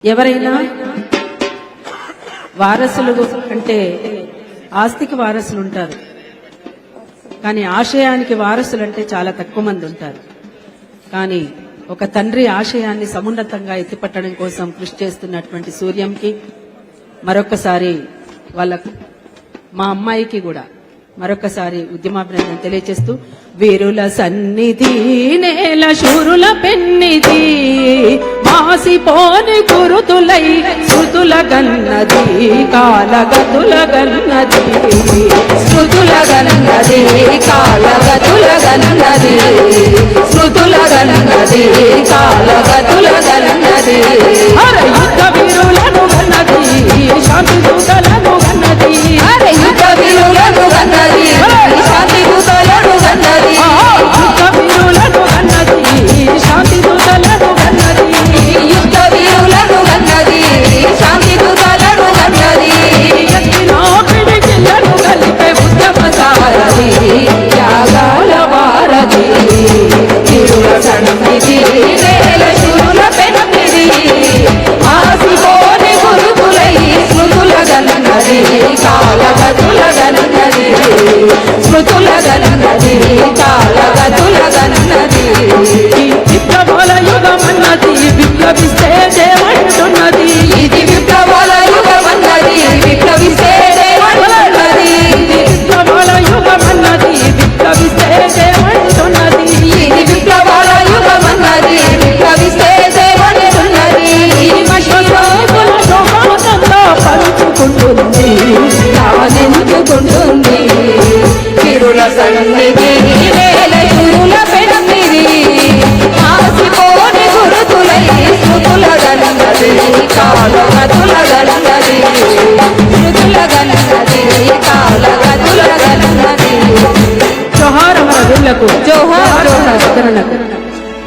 ఎవరైనా వారసులు అంటే ఆస్తికి వారసులు ఉంటారు, కానీ ఆశయానికి వారసులు అంటే చాలా తక్కువ మంది ఉంటారు. కానీ ఒక తండ్రి ఆశయాన్ని సమున్నతంగా ఎత్తిపట్టడం కోసం కృషి చేస్తున్నటువంటి సూర్యంకి మరొకసారి వాళ్ళకు మా అమ్మాయికి కూడా మరొకసారి ఉద్యమాభినందన తెలియజేస్తూ, వీరుల సన్నిధి నేల శూరుల పెన్నిధి మాసిపోని గురుతులై శృతుల గన్నది కాలగతుల గన్నది శృతుల గన్నది కాలగతుల గన్నది శృతుల గన్నది కాలగతుల గన్నది అరే యుద్ధ వీరులను గన్నది శాంతి దూతలను గన్నది అరే యుద్ధ వీరులను గన్నది శాంతి దూతలను గన్నది యుద్ధ వీరులను గన్నది శాంతి దూతలను గన్నది యుద్ధ వీరులను గన్నది శాంతి దూతలను గన్నది ఎత్తిన పిడికిళ్లను కలిపే ఉద్యమ సారథి త్యాగాల వారధి తిరుల సన్నిధి నేల శూరుల పెన్నిధి ఆసిపోని గురుతులై స్మృతుల గన్నది కాలగతుల గన్నది స్మృతుల గన్నది కాలగతుల గన్నది విప్లవాల యుగమన్నది విప్లవిస్తే దేవంటున్నది ఇది విప్లవాల యుగమన్నది విప్లవిస్తే దేవంటున్నది విప్లవాల యుగమన్నది విప్లవిస్తే దేవంటున్నది ఇది విప్లవాల యుగమన్నది విప్లవిస్తే దేవంటున్నది మహిళల శోభానంగా పంచుకుంటుంది నానెందుకుంటుంది తిరుల సన్నిధి నేల శూరుల పెన్నిధి ఆసిపోని గురుతులై స్మృతుల గన్నది కాలగతుల గన్నది స్మృతుల గన్నది కాలగతుల గన్నది జోహార్ అమర వీరులకు జోహార్ జోహార్